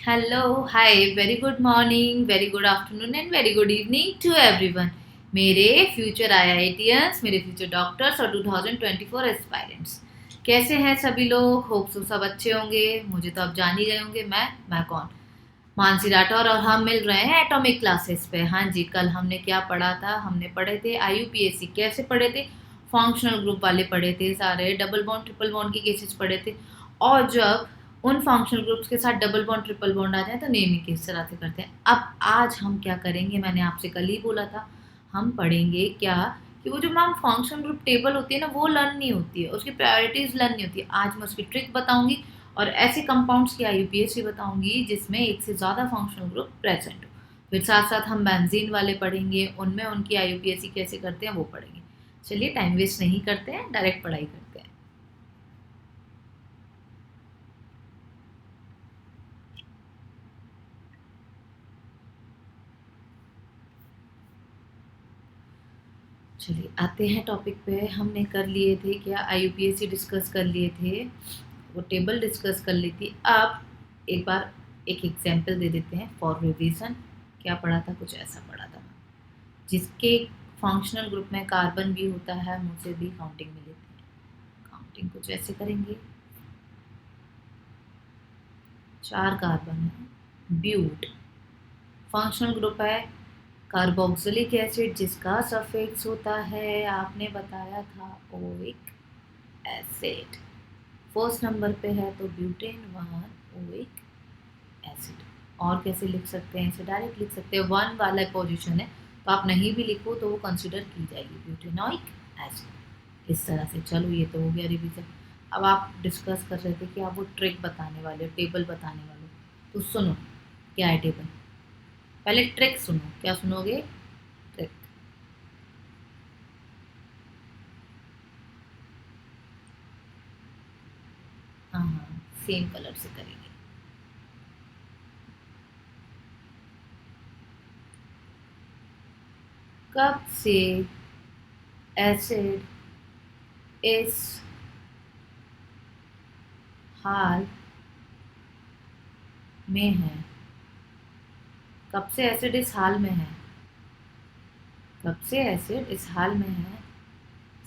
Hello hi very good morning very good afternoon and very good evening to everyone. मेरे future IITians, मेरे future doctors और 2024 aspirants, कैसे हैं सभी लोग? होप सो सब अच्छे होंगे। मुझे तो आप जान ही गए होंगे। मैं कौन? मानसी राठौर, और हम मिल रहे हैं एटॉमिक क्लासेस पे। हाँ जी, कल हमने क्या पढ़ा था? हमने पढ़े थे आईयूपीएसी। कैसे पढ़े थे? फंक्शनल ग्रुप वाले पढ़े थे, सारे डबल बॉन्ड ट्रिपल बॉन्ड के केसेस पढ़े थे। और जब उन फंक्शनल ग्रुप्स के साथ डबल बॉन्ड ट्रिपल बॉन्ड आ जाए तो नेमिंग किस तरह से करते हैं। अब आज हम क्या करेंगे? मैंने आपसे कल ही बोला था, हम पढ़ेंगे क्या कि वो जो मैम फंक्शनल ग्रुप टेबल होती है ना, वो लर्न नहीं होती है, उसकी प्रायोरिटीज लर्न नहीं होती है। आज मैं उसकी ट्रिक बताऊंगी और ऐसे कंपाउंड्स की आईयूपीएसी बताऊंगी जिसमें एक से ज़्यादा फंक्शनल ग्रुप प्रेजेंट हो। फिर साथ साथ हम बेंजीन वाले पढ़ेंगे, उनमें उनकी आईयूपीएसी कैसे करते हैं वो पढ़ेंगे। चलिए टाइम वेस्ट नहीं करते हैं, डायरेक्ट पढ़ाई करते हैं। चलिए आते हैं टॉपिक पे। हमने कर लिए थे क्या? आईयूपीएसी डिस्कस कर लिए थे, वो टेबल डिस्कस कर ली थी। अब एक बार एक एग्जाम्पल दे देते हैं फॉर रिवीजन। क्या पढ़ा था? कुछ ऐसा पढ़ा था जिसके फंक्शनल ग्रुप में कार्बन भी होता है, मुझसे भी काउंटिंग में लेते हैं। काउंटिंग कुछ ऐसे करेंगे। 4 कार्बन है, ब्यूट। फंक्शनल ग्रुप है कार्बोक्सिलिक एसिड, जिसका सफिक्स होता है, आपने बताया था, ओइक एसिड। फर्स्ट नंबर पे है तो ब्यूटेन 1 ओइक एसिड। और कैसे लिख सकते हैं इसे? डायरेक्ट लिख सकते हैं, 1 वाला पोजीशन है तो आप नहीं भी लिखो तो वो कंसिडर की जाएगी, ब्यूटेनोइक एसिड। इस तरह से। चलो ये तो हो गया रिवीजन। अब आप डिस्कस कर रहे थे कि आप वो ट्रिक बताने वाले हो, टेबल बताने वाले हो, तो सुनो क्या है टेबल। पहले ट्रिक सुनो। क्या सुनोगे? ट्रिक। हाँ हाँ, सेम कलर से करेंगे। कब से एसिड इस हाल में है? कब से एसिड इस हाल में है? कब से एसिड इस हाल में है?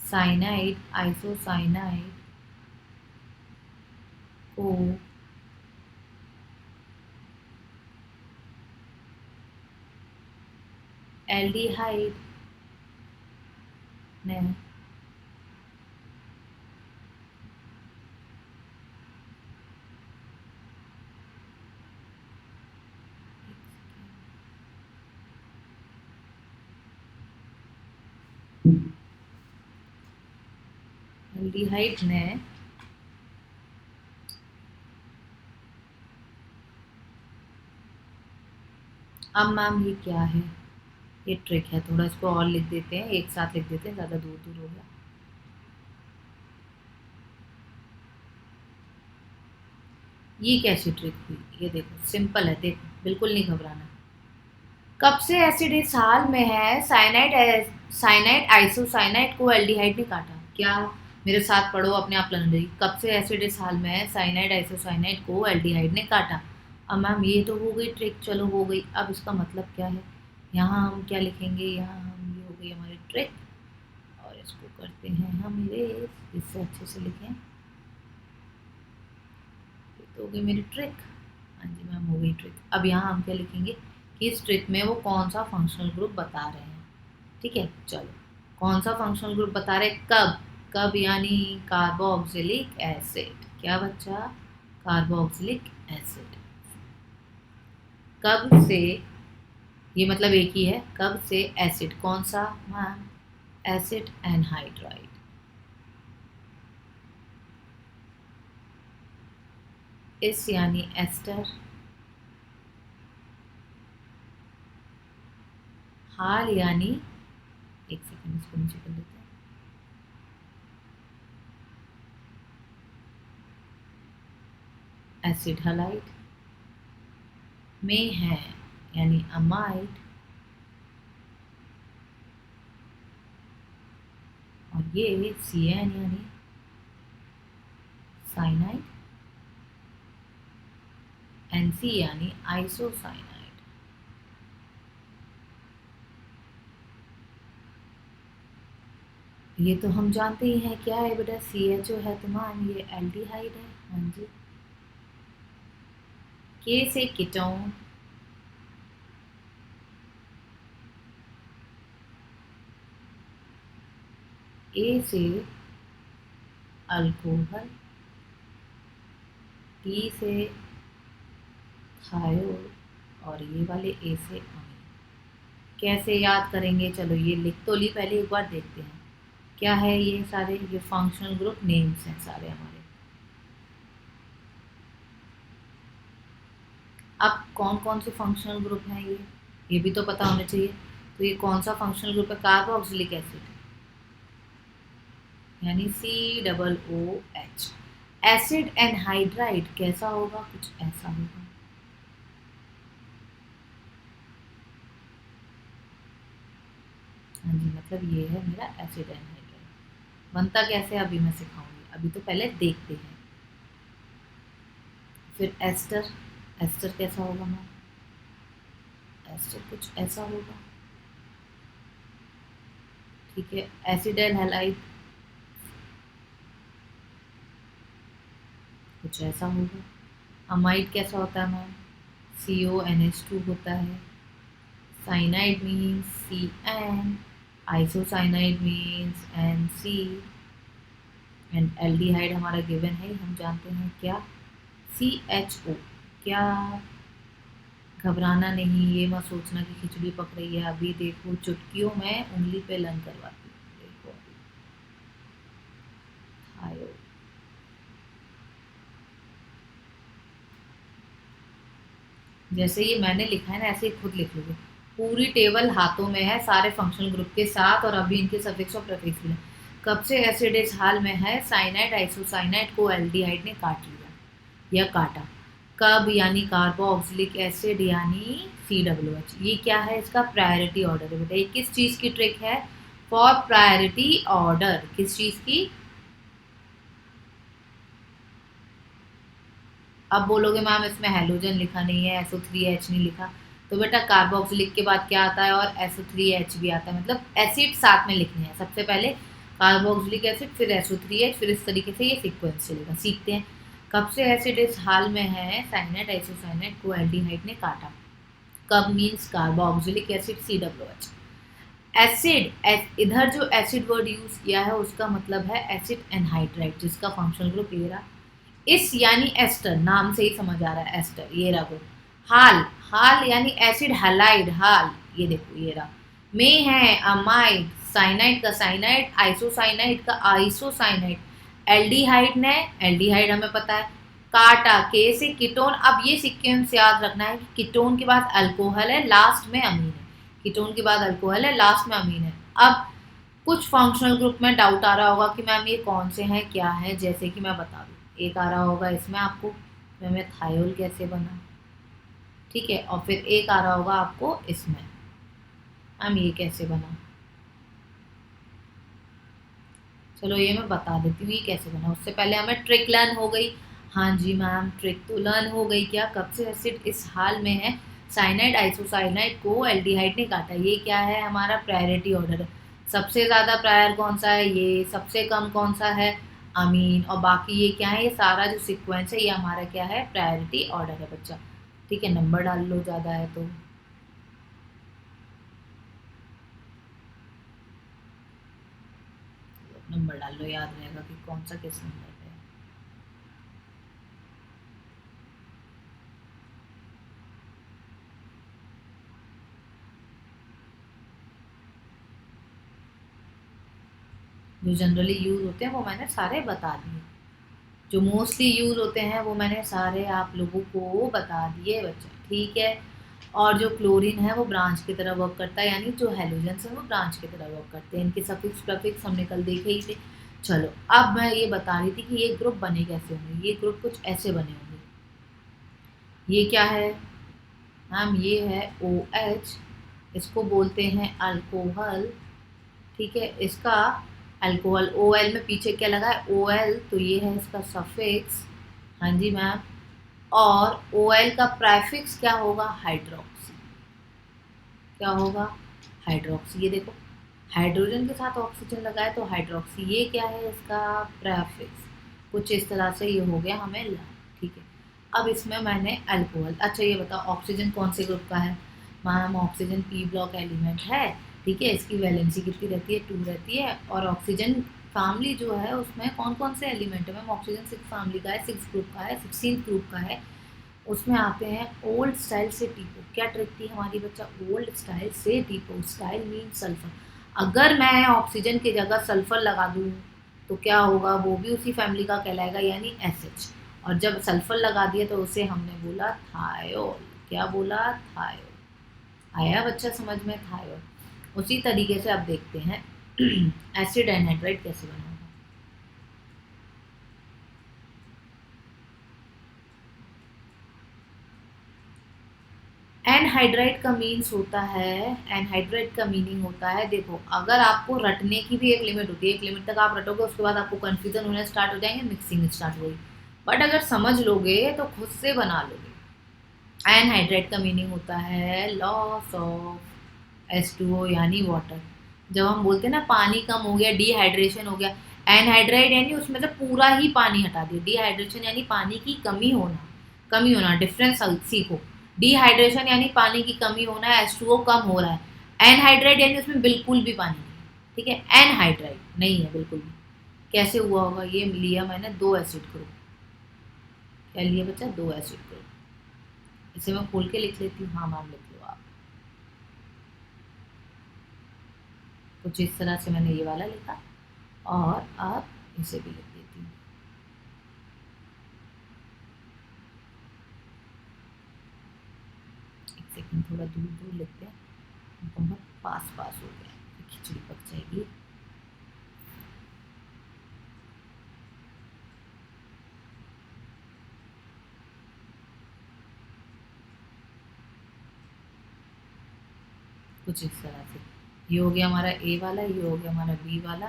साइनाइड आइसोसाइनाइड को एल्डिहाइड ने एल्डिहाइड ने अब मैम ये क्या है? ये ट्रिक है, थोड़ा इसको और लिख देते हैं, एक साथ लिख देते हैं, ज़्यादा दूर दूर हो गया। ये कैसी ट्रिक हुई? ये देखो सिंपल है, देखो बिल्कुल नहीं घबराना। कब से एसिड इस हाल में है? साइनाइड आइसोसाइनाइड को एल्डिहाइड ने काटा। क्या? मेरे साथ पढ़ो, अपने आप लर्न रही। कब से एसिड इस हाल में है? साइनाइड आइसोसाइनाइड को एल्डिहाइड ने काटा। अब मैम ये तो हो गई ट्रिक, चलो हो गई। अब इसका मतलब क्या है? यहाँ हम क्या लिखेंगे? यहाँ हम, ये हो गई हमारी ट्रिक, और इसको करते हैं हम इरेज, इससे अच्छे से लिखें। ये तो हो गई मेरी ट्रिक। हाँ जी मैम, हो गई ट्रिक। अब यहाँ हम क्या लिखेंगे कि इस ट्रिक में वो कौन सा फंक्शनल ग्रुप बता रहे हैं। ठीक है, चलो। कौन सा फंक्शनल ग्रुप बता रहे? कब? कब यानी कार्बोक्सिलिक एसिड। क्या बच्चा? Carboxylic acid. कब से? ये मतलब एक ही है। कब से एसिड? कौन सा मैम? Acid anhydride. इस यानी एस्टर। हाल यानी, एक सेकंड इसको नीचे कर लेते हैं, एसिड हलाइड में है यानी अमाइड। और ये सी एन यानी साइनाइड NC यानी आइसोसाइनाइड। ये तो हम जानते ही हैं क्या है बेटा, CHO है तो मान ये एल्डिहाइड है। हाँ जी। K से कीटोन, A से अल्कोहल, T से थायोल और ये वाले A से अमीन। कैसे याद करेंगे, चलो ये लिख तो ली, पहले एक बार देखते हैं क्या है ये सारे, ये फंक्शनल ग्रुप नेम्स हैं सारे हमारे। अब कौन कौन से फंक्शनल ग्रुप हैं ये भी तो पता होना चाहिए। तो ये कौन सा फंक्शनल ग्रुप है, कार्बोक्सिलिक एसिड यानी COOH। एसिड एनहाइड्राइड कैसा होगा, कुछ ऐसा होगा। हाँ जी, मतलब ये है मेरा एसिड एनहाइड्राइड। बनता कैसे अभी मैं सिखाऊंगी, अभी तो पहले देखते हैं। फिर एस्टर, एस्टर कैसा होगा मैम, एस्टर कुछ ऐसा होगा। ठीक है, एसिडाइल हैलाइड कुछ ऐसा होगा। अमाइड कैसा होता है मैम, CONH2 होता है। Cyanide means CN, isocyanide means NC and aldehyde हमारा गिवन है, हम जानते हैं क्या, CHO। क्या, घबराना नहीं, ये मत सोचना कि खिचड़ी पक रही है, अभी देखो चुटकियों में उंगली पे लर्न करवाती हूँ। देखो अभी थायो, जैसे ये मैंने लिखा है ना ऐसे ही खुद लिख लोगे। पूरी टेबल हाथों में है सारे फंक्शनल ग्रुप के साथ, और अभी इनके सफिक्स और प्रीफिक्स भी हैं। कब से एसिड इस हाल में है, साइनाइड आइसोसाइनाइड को एल्डिहाइड ने काट लिया या काटा। कब, यानी कार्बोक्सिलिक एसिड यानी COOH। ये क्या है, इसका प्रायोरिटी ऑर्डर है बेटा। ये किस चीज़ की ट्रिक है, फॉर प्रायोरिटी ऑर्डर, किस चीज़ की। अब बोलोगे मैम इसमें हेलोजन लिखा नहीं है, SO3H नहीं लिखा, तो बेटा कार्बोक्सिलिक के बाद क्या आता है, और SO3H भी आता है, मतलब एसिड साथ में लिखने हैं। सबसे पहले कार्बोक्सिलिक एसिड, फिर SO3H, फिर इस तरीके से ये सीक्वेंस चलेगा। सीखते हैं। कब से एसिड इस हाल में है, साइनाइड आइसोसाइनाइड को एल्डिहाइड ने काटा। कब means carboxylic acid COOH। Acid, इधर जो एसिड वर्ड यूज किया है उसका मतलब है एसिड एनहाइड्राइड, जिसका फंक्शनल ग्रुप ये रहा। इस यानी एस्टर, नाम से ही समझ आ रहा है एस्टर, ये रहा वो। हाल, हाल यानी एसिड हैलाइड, हाल ये देखो ये रहा। में है अमाइड, साइनाइड का साइनाइड, आइसोसाइनाइड का आइसोसाइनाइड, एल्डिहाइड ने, एल्डिहाइड हमें पता है, काटा। के से कीटोन। अब ये सीक्वेंस याद रखना है कि कीटोन के बाद अल्कोहल है, लास्ट में अमीन है। कीटोन के बाद अल्कोहल है, लास्ट में अमीन है। अब कुछ फंक्शनल ग्रुप में डाउट आ रहा होगा कि मैम ये कौन से हैं क्या है, जैसे कि मैं बता दूँ। एक आ रहा होगा इसमें आपको, मैम थायोल कैसे बना, ठीक है। और फिर एक आ रहा होगा आपको इसमें, मैम ये कैसे बना। चलो ये मैं बता देती हूँ ये कैसे बना, उससे पहले हमें ट्रिक लर्न हो गई। हाँ जी मैम, ट्रिक तो लर्न हो गई। क्या, कब से एसिड इस हाल में है, साइनाइड आइसोसाइनाइड को एल्डिहाइड ने काटा। ये क्या है, हमारा प्रायोरिटी ऑर्डर है। सबसे ज़्यादा प्रायर कौन सा है, ये। सबसे कम कौन सा है, अमीन। और बाकी ये क्या है, ये सारा जो सीक्वेंस है ये हमारा क्या है, प्रायोरिटी ऑर्डर है बच्चा। ठीक है, नंबर डाल लो ज़्यादा है तो। नंबर डाल लो, याद रहेगा कि कौन सा किस नंबर पे है। जो जनरली यूज होते हैं वो मैंने सारे बता दिए, जो मोस्टली यूज होते हैं वो मैंने सारे आप लोगों को बता दिए बच्चा, ठीक है। और जो क्लोरीन है वो ब्रांच की तरह वर्क करता है, यानी जो हेलोजेंस है वो ब्रांच की तरह वर्क करते हैं। इनके सफिक्स प्रीफिक्स हमने कल देखे ही थे। चलो अब मैं ये बता रही थी कि ये ग्रुप बने कैसे होंगे। ये ग्रुप कुछ ऐसे बने होंगे। ये क्या है मैम, ये है OH, इसको बोलते हैं अल्कोहल, ठीक है। इसका अल्कोहल, OL में पीछे क्या लगा है, OL, तो ये है इसका सफिक्स। हाँ जी मैम। और OL का प्रेफिक्स क्या होगा, हाइड्रोक्सी। क्या होगा, हाइड्रोक्सी। ये देखो हाइड्रोजन के साथ ऑक्सीजन लगा है तो हाइड्रोक्सी, ये क्या है इसका प्रेफिक्स। कुछ इस तरह से ये हो गया हमें ला, ठीक है। अब इसमें मैंने अल्कोहल, अच्छा ये बताओ ऑक्सीजन कौन से ग्रुप का है, ma'am oxygen P block element है, ठीक है। इसकी वैलेंसी कितनी रहती है, 2 रहती है। और ऑक्सीजन फैमिली जो है उसमें कौन कौन से एलिमेंट है मैम, ऑक्सीजन 6 फैमिली का है, 6 ग्रुप का है, 16 ग्रुप का है। उसमें आते हैं ओल्ड स्टाइल से टीपो। क्या ट्रिक थी हमारी बच्चा, ओल्ड स्टाइल से टीपो। Style mean sulphur. अगर मैं ऑक्सीजन की जगह सल्फर लगा दूँ तो क्या होगा, वो भी उसी फैमिली का कहलाएगा यानी SH। और जब सल्फर लगा दिया तो उसे हमने बोला थायोल। क्या बोला, थायोल। आया बच्चा समझ में, थायोल। उसी तरीके से अब देखते हैं एसिड एनहाइड्राइड कैसे बना। एनहाइड्राइड का मीन्स होता है, एनहाइड्राइड का मीनिंग होता है, देखो अगर आपको रटने की भी एक लिमिट होती है, एक लिमिट तक आप रटोगे उसके बाद आपको कंफ्यूजन होने स्टार्ट हो जाएंगे, मिक्सिंग स्टार्ट होगी। बट अगर समझ लोगे तो खुद से बना लोगे। एनहाइड्राइड का मीनिंग होता है लॉस ऑफ H2O यानी वाटर। जब हम बोलते हैं ना पानी कम हो गया, डिहाइड्रेशन हो गया, एनहाइड्राइड यानी उसमें से पूरा ही पानी हटा दिया। डिहाइड्रेशन यानी पानी की कमी होना, कमी होना, डिफरेंस सीखो। डिहाइड्रेशन यानी पानी की कमी होना है, H2O कम हो रहा है। एनहाइड्राइड यानी उसमें बिल्कुल भी पानी नहीं है, ठीक है। एनहाइड्राइड नहीं है बिल्कुल भी। कैसे हुआ होगा, ये लिया मैंने 2 एसिड ग्रुप। क्या लिया बच्चा, 2 एसिड ग्रुप। इसे मैं खोल के लिख लेती हूँ, हाँ मैम लिख लो आप। कुछ इस तरह से मैंने ये वाला लिखा और अब इसे भी लिख देती हूँ। एक सेकंड, थोड़ा दूर दूर लिखते हैं, बहुत पास पास हो गया, खिचड़ी पक जाएगी। कुछ इस तरह से ये हो गया हमारा A वाला, ये हो गया हमारा B वाला,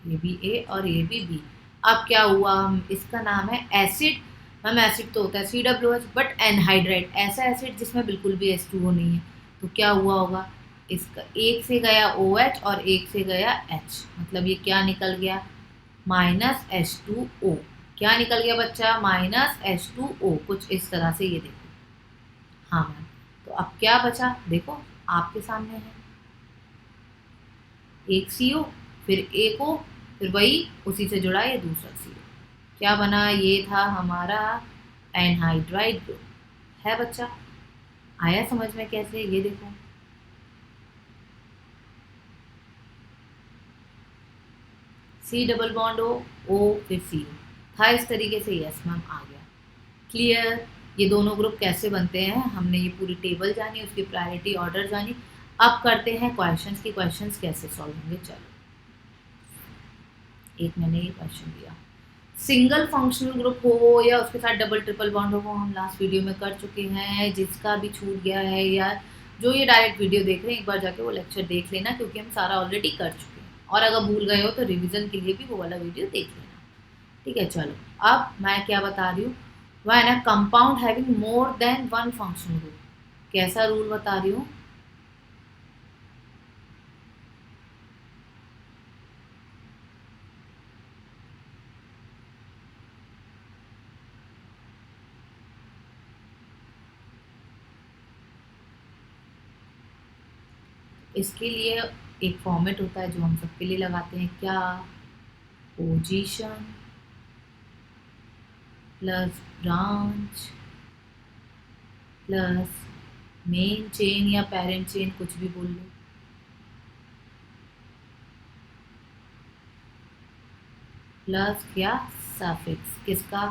ये भी A और ये भी B। अब क्या हुआ, इसका नाम है एसिड। मैम एसिड तो होता है COH, बट एनहाइड्राइड ऐसा एसिड जिसमें बिल्कुल भी H2O नहीं है। तो क्या हुआ होगा, इसका एक से गया OH और एक से गया H, मतलब ये क्या निकल गया, -H2O। क्या निकल गया बच्चा, -H2O। कुछ इस तरह से ये देखो, हाँ मैम। तो अब क्या बचा, देखो आपके सामने है, एक CO, फिर एक O, फिर वही उसी से जुड़ा ये दूसरा CO। क्या बना, ये था हमारा एनहाइड्राइड ग्रुप। है बच्चा, आया समझ में कैसे, ये देखो C डबल बॉन्ड O फिर CO था इस तरीके से। यस मैम आ गया, क्लियर। ये दोनों ग्रुप कैसे बनते हैं, हमने ये पूरी टेबल जानी, उसकी प्रायोरिटी ऑर्डर जानी। अब करते हैं क्वेश्चंस की, क्वेश्चंस कैसे सॉल्व होंगे। चलो एक मैंने ये क्वेश्चन दिया, सिंगल फंक्शनल ग्रुप हो या उसके साथ डबल ट्रिपल बॉन्ड हो, वो हम लास्ट वीडियो में कर चुके हैं। जिसका भी छूट गया है या जो ये डायरेक्ट वीडियो देख रहे हैं, एक बार जाके वो लेक्चर देख लेना, क्योंकि हम सारा ऑलरेडी कर चुके हैं। और अगर भूल गए हो तो रिवीजन के लिए भी वो वाला वीडियो देख लेना, ठीक है। चलो अब मैं क्या बता रही हूँ, वह ना compound having more than one functional group. कैसा रूल बता रही हूँ, इसके लिए एक फॉर्मेट होता है जो हम सबके लिए लगाते हैं। क्या, position plus branch plus main chain या पेरेंट चेन, कुछ भी बोल लो, प्लस क्या, सफिक्स। किसका,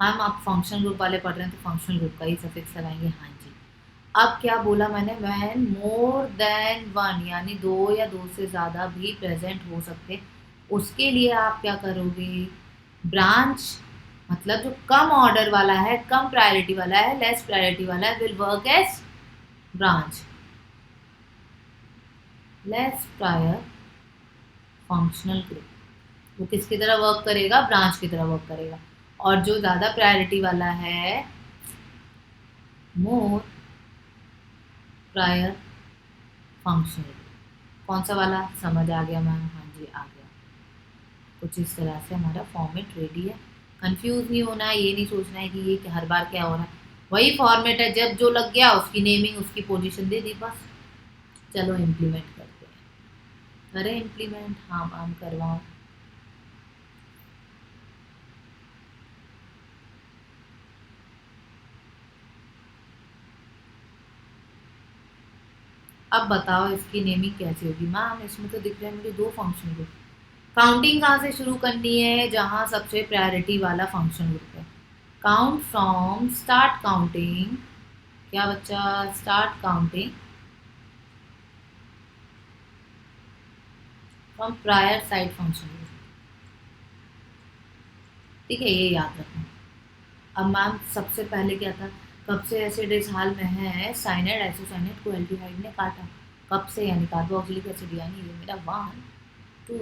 मैम आप फंक्शनल ग्रुप वाले पढ़ रहे हैं तो फंक्शनल ग्रुप का ही सफिक्स लगाएंगे, हाँ जी। अब क्या बोला मैंने, वैन मोर देन वन यानी दो या दो से ज़्यादा भी प्रेजेंट हो सकते, उसके लिए आप क्या करोगे, ब्रांच मतलब जो कम ऑर्डर वाला है, कम प्रायोरिटी वाला है, लेस प्रायोरिटी वाला है, will work as branch. Less prior functional group वो किसकी तरह वर्क करेगा, ब्रांच की तरह वर्क करेगा। और जो ज़्यादा प्रायोरिटी वाला है मोर प्रायर फंक्शन। कौन सा वाला, समझ आ गया मैम? हाँ जी आ गया। कुछ इस तरह से हमारा फॉर्मेट रेडी है। कंफ्यूज नहीं होना है, ये नहीं सोचना है कि ये हर बार क्या हो रहा है। वही फॉर्मेट है, जब जो लग गया उसकी नेमिंग उसकी पोजीशन दे दी बस। चलो इम्प्लीमेंट करते हैं। करें इम्प्लीमेंट? हाँ मैम करवाओ। अब बताओ इसकी नेमिंग कैसे होगी मैम? इसमें तो दिख रहा है मुझे दो फंक्शन ग्रुप। काउंटिंग कहाँ से शुरू करनी है? जहाँ सबसे प्रायोरिटी वाला फंक्शन ग्रुप है। Count from start counting. क्या बच्चा? Start counting from prior side function group. ठीक है, ये याद रखना। अब मैम सबसे पहले क्या था, कब से एसिड इस हाल में है, साइनाइड आइसोसाइनाइड को एल्डिहाइड ने काटा। कब से? यानी कार्बोक्सिलिक एसिड, यानी ये मेरा 1 2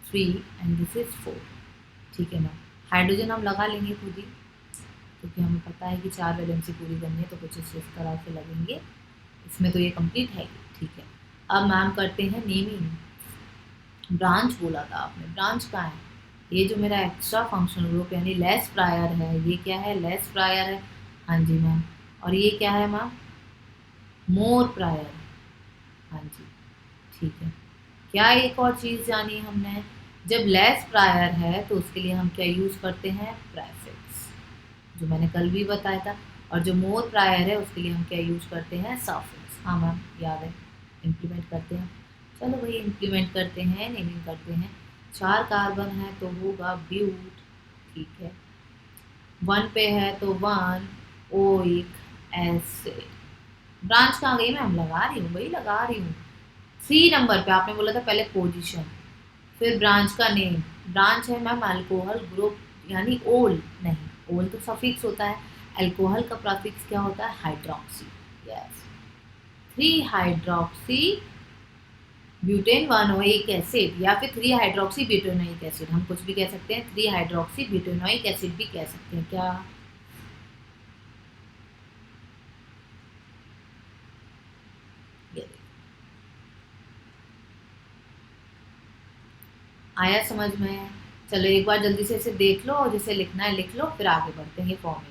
3 एंड दिस इज 4। ठीक है मैम। हाइड्रोजन हम लगा लेंगे खुद ही, क्योंकि हमें पता है कि 4 वैलेंसी पूरी करनी है, तो कुछ इस तरह से लगेंगे। इसमें तो ये कंप्लीट है। ठीक है, अब मैम करते हैं नेमिंग। ब्रांच बोला था आपने, ब्रांच कहाँ है? ये जो मेरा एक्स्ट्रा फंक्शन ग्रुप यानी लेस प्रायर है, ये क्या है? लेस प्रायर है। हाँ जी मैम। और ये क्या है मैम? मोर प्रायर। हाँ जी ठीक है। क्या एक और चीज़ जानी हमने, जब लेस प्रायर है तो उसके लिए हम क्या यूज़ करते हैं? प्रेफिक्स, जो मैंने कल भी बताया था। और जो मोर प्रायर है उसके लिए हम क्या यूज़ करते हैं? सफिक्स। हाँ मैम याद है। इम्प्लीमेंट करते हैं। चलो भाई इम्प्लीमेंट करते हैं, नेमिंग करते हैं। 4 कार्बन है तो होगा ब्यूट। ठीक है, 1 पे है तो 1 ओइक एसिड। ब्रांच कहाँ गई? मैं हम लगा रही हूँ भाई, लगा रही हूँ। 3 नंबर पे आपने बोला था पहले पोजीशन, फिर ब्रांच का नेम। ब्रांच है मैम अल्कोहल ग्रुप, यानी ओल नहीं, ओल तो सफिक्स होता है। अल्कोहल का प्रफिक्स क्या होता है? Hydroxy. Yes, 3 hydroxy butane 1 oic acid, या फिर 3 हाइड्रोक्सी ब्यूटेनोइक एसिड। हम कुछ भी कह सकते हैं, 3 हाइड्रोक्सी ब्यूटेनोइक एसिड भी कह सकते हैं। क्या ये आया समझ में? चलो एक बार जल्दी से इसे देख लो, और जिसे लिखना है लिख लो, फिर आगे बढ़ते हैं ये फॉर्मेट।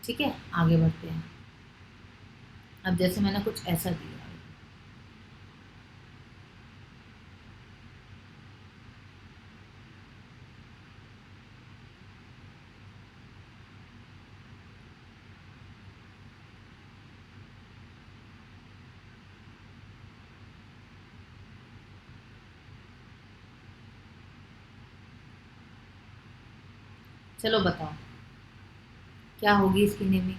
ठीक है, आगे बढ़ते हैं। अब जैसे मैंने कुछ ऐसा दिया, चलो बताओ क्या होगी इसकी नेमिंग?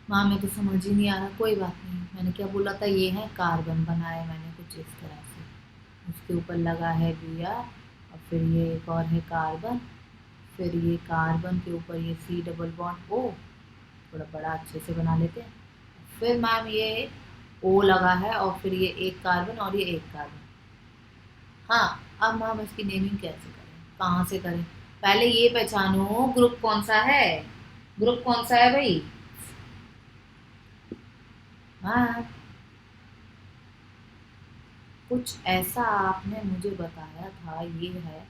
माँ मैं तो समझ ही नहीं आ रहा। कोई बात नहीं, मैंने क्या बोला था, ये है कार्बन, बनाया मैंने कुछ इस तरह से। उसके ऊपर लगा है Br, और फिर ये एक और है कार्बन, फिर ये कार्बन के ऊपर ये C डबल बॉन्ड O, थोड़ा बड़ा अच्छे से बना लेते हैं। फिर मैम ये O लगा है, और फिर ये एक कार्बन और ये एक कार्बन। हाँ, अब मैम इसकी नेमिंग कैसे करें, कहाँ से करें? पहले ये पहचानो ग्रुप कौन सा है। ग्रुप कौन सा है भाई? हाँ, कुछ ऐसा आपने मुझे बताया था, ये है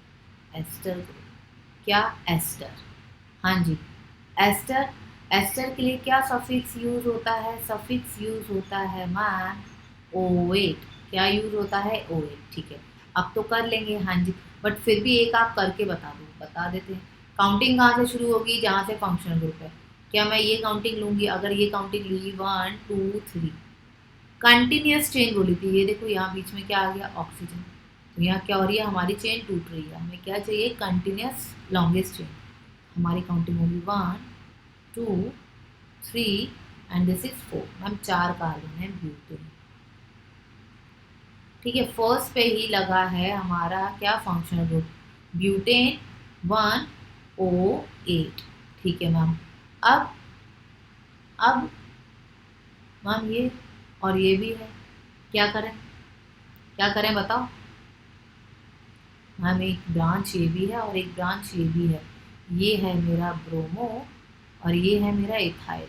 एस्टर ग्रुप। क्या? एस्टर। हाँ जी, एस्टर। एस्टर के लिए क्या सफिक्स यूज होता है? सफिक्स यूज होता है मैम ओएट। क्या यूज होता है? ओएट। ठीक है, अब तो कर लेंगे हाँ जी, बट फिर भी एक आप करके बता दो, बता देते हैं। काउंटिंग कहाँ से शुरू होगी? जहाँ से फंक्शनल ग्रुप है। क्या मैं ये काउंटिंग लूंगी? अगर ये काउंटिंग ली 1 2 3, कंटिन्यूस चेन बोली थी, ये देखो यहाँ बीच में क्या आ गया? ऑक्सीजन। तो यहाँ क्या हो रही है? हमारी चेन टूट रही है। हमें क्या चाहिए? Continuous longest chain. हमारी काउंटिंग होगी 1 2 3 and this is 4। Ma'am 4 carbon है ब्यूटेन। ठीक है, फर्स्ट पे ही लगा है हमारा क्या? Functional group butane 1 O 8। ठीक है मैम। अब अब मैम ये और ये भी है, क्या करें, क्या करें बताओ। मैम एक ब्रांच ये भी है और एक ब्रांच ये भी है, ये है मेरा ब्रोमो और ये है मेरा इथाइल।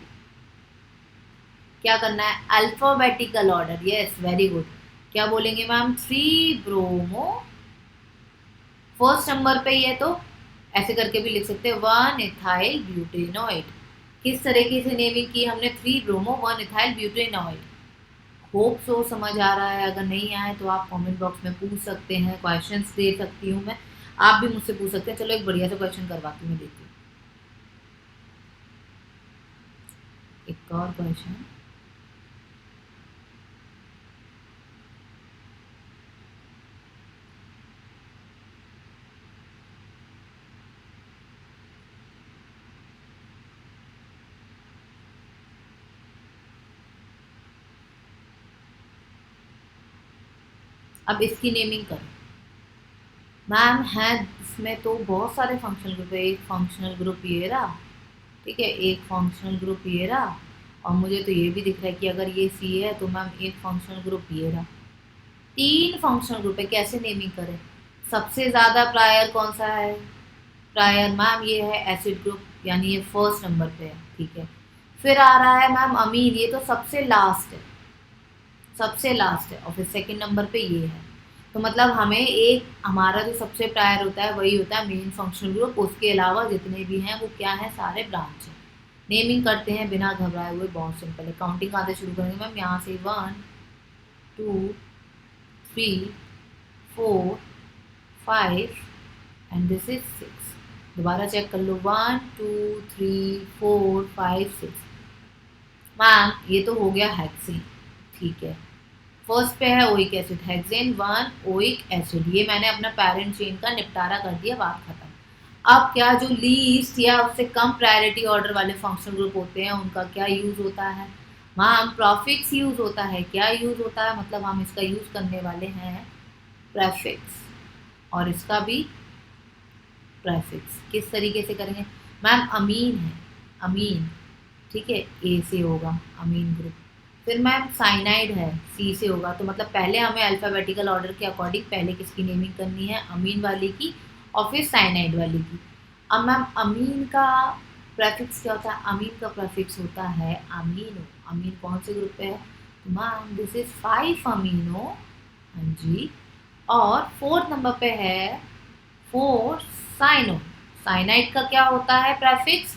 क्या करना है, alphabetical order, yes very good. क्या बोलेंगे मैम, 3 ब्रोमो, फर्स्ट नंबर पे ये तो ऐसे करके भी लिख सकते हैं 1 इथाइल ब्यूटेनॉइड। किस तरीके से नेमिंग की हमने, 3 ब्रोमो 1 इथाइल ब्यूटेनॉइड। होप सो समझ आ रहा है, अगर नहीं आए तो आप कमेंट बॉक्स में पूछ सकते हैं, क्वेश्चंस दे सकती हूँ मैं, आप भी मुझसे पूछ सकते हैं। चलो एक बढ़िया सा क्वेश्चन करवाती हूँ, देखती हूँ एक और क्वेश्चन। अब इसकी नेमिंग करो मैम। है इसमें तो बहुत सारे फंक्शनल ग्रुप है, एक फंक्शनल ग्रुप ये रहा, ठीक है, एक फंक्शनल ग्रुप ये रहा, और मुझे तो ये भी दिख रहा है कि अगर ये सी है तो मैम एक फंक्शनल ग्रुप ये रहा, 3 फंक्शनल ग्रुप है। कैसे नेमिंग करें, सबसे ज़्यादा प्रायर कौन सा है, प्रायर मैम ये है एसिड ग्रुप, यानी ये फर्स्ट नंबर पे है, ठीक है। फिर आ रहा है मैम अमीन, ये तो सबसे लास्ट है, सबसे लास्ट है, और फिर सेकंड नंबर पे ये है। तो मतलब हमें एक, हमारा जो सबसे प्रायर होता है वही होता है मेन फंक्शनल ग्रुप, उसके अलावा जितने भी हैं वो क्या है, सारे ब्रांच हैं। नेमिंग करते हैं बिना घबराए हुए, बहुत सिंपल है। काउंटिंग कहाँ से शुरू करेंगे मैम, यहाँ से 1 2 3 4 5 एंड दिस इज 6। दोबारा चेक कर लो, 1 2 3 4 5 6। मैम ये तो हो गया हेक्सेन, ठीक है। फर्स्ट पे है oic acid, hexane 1 oic acid, ये मैंने अपना पेरेंट चेन का निपटारा कर दिया, बात खत्म। अब क्या जो लीस्ट या उससे कम प्रायोरिटी ऑर्डर वाले फंक्शनल ग्रुप होते हैं उनका क्या यूज होता है, मैम प्रीफिक्स यूज होता है। क्या यूज होता है, मतलब हम इसका यूज करने वाले हैं प्रीफिक्स, और इसका भी प्रीफिक्स। किस तरीके से करेंगे मैम, अमीन है, अमीन, ठीक है, ए से होगा अमीन ग्रुप। फिर मैम साइनाइड है, सी से होगा, तो मतलब पहले हमें अल्फ़ाबेटिकल ऑर्डर के अकॉर्डिंग पहले किसकी नेमिंग करनी है, अमीन वाले की, और फिर साइनाइड वाले की। अब मैम अमीन का प्रेफिक्स क्या होता है, अमीन का प्रेफिक्स होता है अमीनो। अमीन कौन से ग्रुप पे है, तो मैम दिस इज 5 अमीनो, हाँ जी। और फोर्थ नंबर पे है 4 साइनो। साइनाइड का क्या होता है प्रेफिक्स,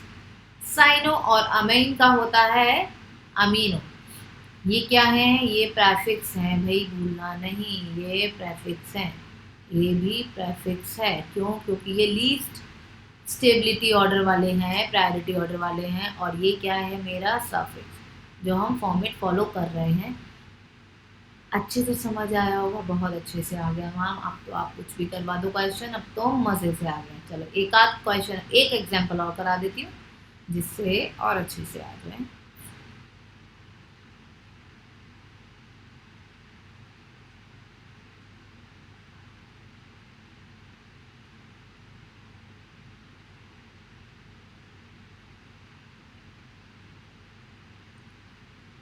साइनो, और अमीन का होता है अमीनो। ये क्या है, ये प्रेफिक्स हैं भाई, भूलना नहीं, ये प्रेफिक्स हैं, ये भी प्रेफिक्स है। क्यों, क्योंकि ये लीस्ट स्टेबिलिटी ऑर्डर वाले हैं, प्रायोरिटी ऑर्डर वाले हैं, और ये क्या है मेरा सफिक्स, जो हम फॉर्मेट फॉलो कर रहे हैं। अच्छे से समझ आया होगा, बहुत अच्छे से आ गया मैम, अब तो आप कुछ भी करवा दो क्वेश्चन, अब तो मज़े से आ गया। चलो एक आध क्वेश्चन, एक एग्जाम्पल और करा देती हूँ जिससे और अच्छे से आ जाए।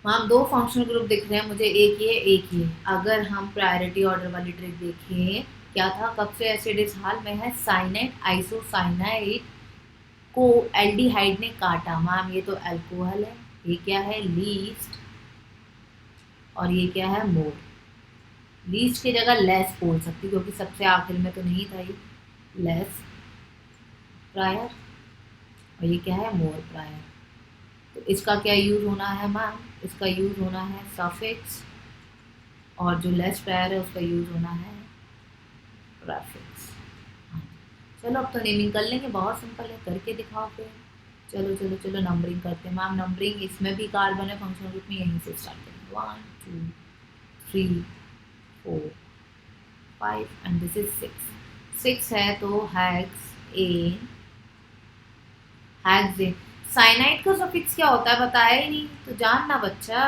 मैम 2 फंक्शनल ग्रुप दिख रहे हैं मुझे, एक ये एक ये। अगर हम प्रायोरिटी ऑर्डर वाली ट्रिक देखें, क्या था, कब से एसिड इस हाल में है, साइनाइड आइसोसाइनाइड को एल्डिहाइड ने काटा। मैम ये तो अल्कोहल है, ये क्या है लीस्ट, और ये क्या है मोर। लीस्ट की जगह लेस बोल सकती क्योंकि सबसे आखिर में तो नहीं था ये, लेस प्रायर, और ये क्या है मोर प्रायर। तो इसका क्या यूज़ होना है मैम, इसका यूज़ होना है सफिक्स, और जो लेस प्रायर है उसका यूज़ होना है प्रेफिक्स। हाँ, चलो अब तो नेमिंग कर लेंगे, बहुत सिंपल है, करके दिखाओ फिर। चलो चलो चलो नंबरिंग करते हैं मैम। नंबरिंग इसमें भी कार्बन है फंक्शनल ग्रुप में, यहीं से स्टार्ट करेंगे, 1 2 3 4 5 एंड दिस इज 6। 6 है तो हैक्स एन, हेक्सेन। साइनाइड का सफिक्स क्या होता है बताया ही नहीं, तो जानना बच्चा।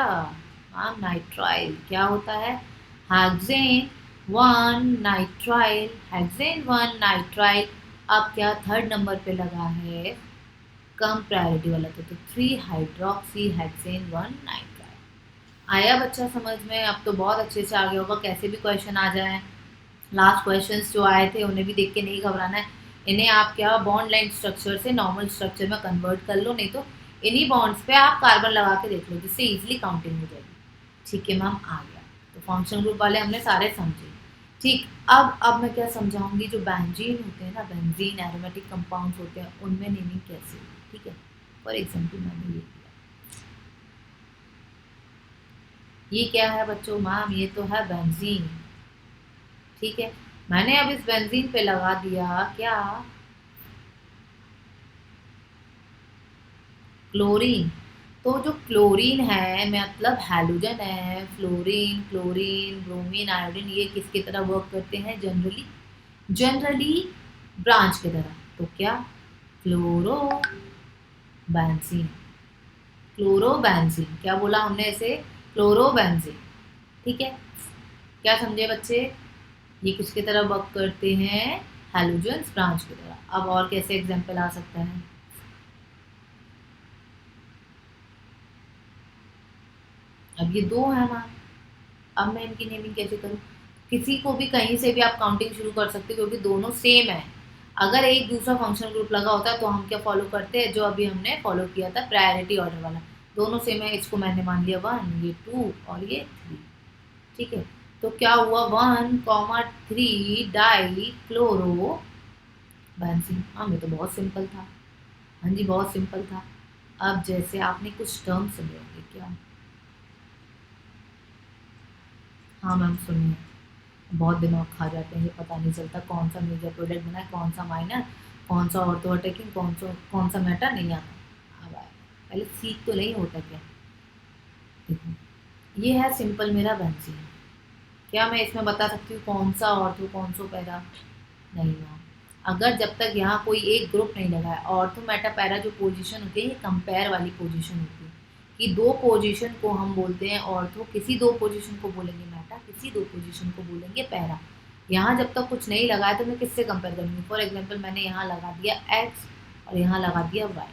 हाँ नाइट्राइल क्या होता है, हेक्सेन 1 नाइट्राइल, हेक्सेन 1 नाइट्राइल। अब क्या थर्ड नंबर पे लगा है कम प्रायोरिटी वाला, तो 3 हाइड्रोक्सी हेक्सेन 1 नाइट्राइल। आया बच्चा समझ में? अब तो बहुत अच्छे से आ गया होगा, कैसे भी क्वेश्चन आ जाए। लास्ट क्वेश्चंस जो आए थे उन्हें भी देख के नहीं घबराना है। इन्हें आप क्या बॉन्ड लाइन स्ट्रक्चर से नॉर्मल स्ट्रक्चर में कन्वर्ट कर लो, नहीं तो इन्हीं बॉन्ड्स पे आप कार्बन लगा के देख लो, जिससे इजीली काउंटिंग हो जाएगी। ठीक है मैम, आ गया। तो फंक्शनल ग्रुप वाले हमने सारे समझे। ठीक, अब मैं क्या समझाऊंगी, जो बेंजीन होते हैं ना, बेंजीन एरोमेटिक कंपाउंड्स होते हैं, उनमें नेमिंग कैसे होगी। ठीक है, फॉर एग्जाम्पल मैंने ये किया, ये क्या है बच्चों? मैम ये तो है बेंजीन। ठीक है, मैंने अब इस बेंजीन पे लगा दिया क्या, क्लोरीन। तो जो क्लोरीन है मतलब हैलोजन है, फ्लोरीन, क्लोरीन, ब्रोमीन, आयोडीन, ये किसकी तरह वर्क करते हैं जनरली? जनरली ब्रांच की तरह। तो क्या, क्लोरो बेंजीन। क्लोरोबेंजीन, क्या बोला हमने इसे? क्लोरोबेंजीन। ठीक है, क्या समझे बच्चे? ये किसकी तरह वर्क करते हैं? हैलोजन्स ब्रांच की तरह। अब और कैसे एग्जांपल आ सकता है? अब ये दो है मैम, अब मैं इनकी नेमिंग कैसे करूँ? किसी को भी कहीं से भी आप काउंटिंग शुरू कर सकते हो, क्योंकि दोनों सेम है। अगर एक दूसरा फंक्शनल ग्रुप लगा होता है तो हम क्या फॉलो करते हैं, जो अभी हमने फॉलो किया था प्रायोरिटी ऑर्डर वाला। दोनों सेम है, इसको मैंने मान लिया 1, ये 2 और ये 3। ठीक है, तो क्या हुआ, 1,3 डाई क्लोरो बेंजीन। हाँ, ये तो बहुत सिंपल था। हाँ जी, बहुत सिंपल था। अब जैसे आपने कुछ टर्म सुने होंगे क्या? हाँ मैम, सुनिए। बहुत दिमाग खा जाते हैं, ये पता नहीं चलता कौन सा मेजर प्रोडक्ट बना है, कौन सा माइनर, कौन सा ऑर्थो अटैकिंग, कौन सा मेटा, नहीं आता। अब आया, पहले सीख तो नहीं होता क्या। देखो, ये है सिंपल मेरा बेंजीन। क्या मैं इसमें बता सकती हूँ कौन सा ऑर्थो कौन सा पैरा? नहीं मैम। अगर जब तक यहाँ कोई एक ग्रुप नहीं लगा है, ऑर्थो मेटा पैरा जो पोजीशन होती है ये कंपेयर वाली पोजीशन होती है, कि दो पोजीशन को हम बोलते हैं ऑर्थो, किसी दो पोजीशन को बोलेंगे मेटा, किसी दो पोजीशन को बोलेंगे पैरा। यहाँ जब तक कुछ नहीं लगा है तो मैं किससे कंपेयर करूँगी? फॉर एग्जाम्पल मैंने यहाँ लगा दिया एक्स और यहाँ लगा दिया वाई,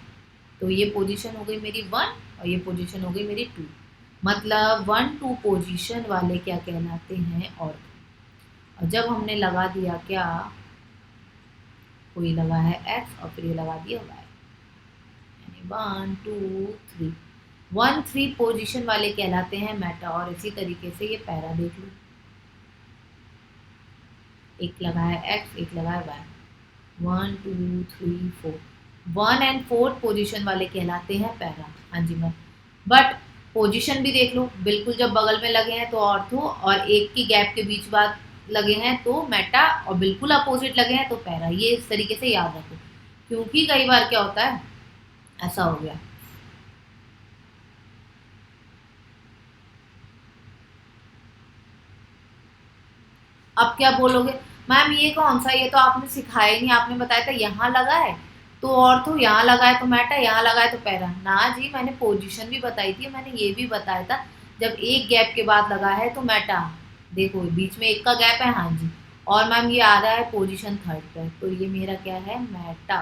तो ये पोजीशन हो गई मेरी 1 और ये पोजीशन हो गई मेरी 2। मतलब 1-2 पोजीशन वाले क्या कहलाते हैं? ऑर्थो। और जब हमने लगा दिया क्या, कोई लगा है एक्स और फिर ये लगा दिया वाई, यानी 1 2 3, 1-3 पोजीशन वाले कहलाते हैं मेटा। और इसी तरीके से ये पैरा देख लो, एक लगा है एक्स, एक लगा है वाई, 1 2 3 4, 1 एंड 4 पोजीशन वाले कहलाते हैं पैरा। हाँ जी मैम, बट पोजीशन भी देख लो, बिल्कुल जब बगल में लगे हैं तो ऑर्थो, और एक की गैप के बीच बाद लगे हैं तो मेटा, और बिल्कुल अपोजिट लगे हैं तो पैरा। ये इस तरीके से याद रखो, क्योंकि कई बार क्या होता है, ऐसा हो गया। अब क्या बोलोगे, मैम ये कौन सा, ये तो आपने सिखाया ही नहीं, आपने बताया था यहाँ लगा है तो ऑर्थो, यहाँ लगा है तो मेटा, यहाँ लगा है तो पैरा। ना जी, मैंने पोजीशन भी बताई थी, मैंने ये भी बताया था जब एक गैप के बाद लगा है तो मेटा। देखो बीच में एक का गैप है, हाँ जी। और मैम ये आ रहा है पोजीशन थर्ड पर, तो ये मेरा क्या है, मेटा,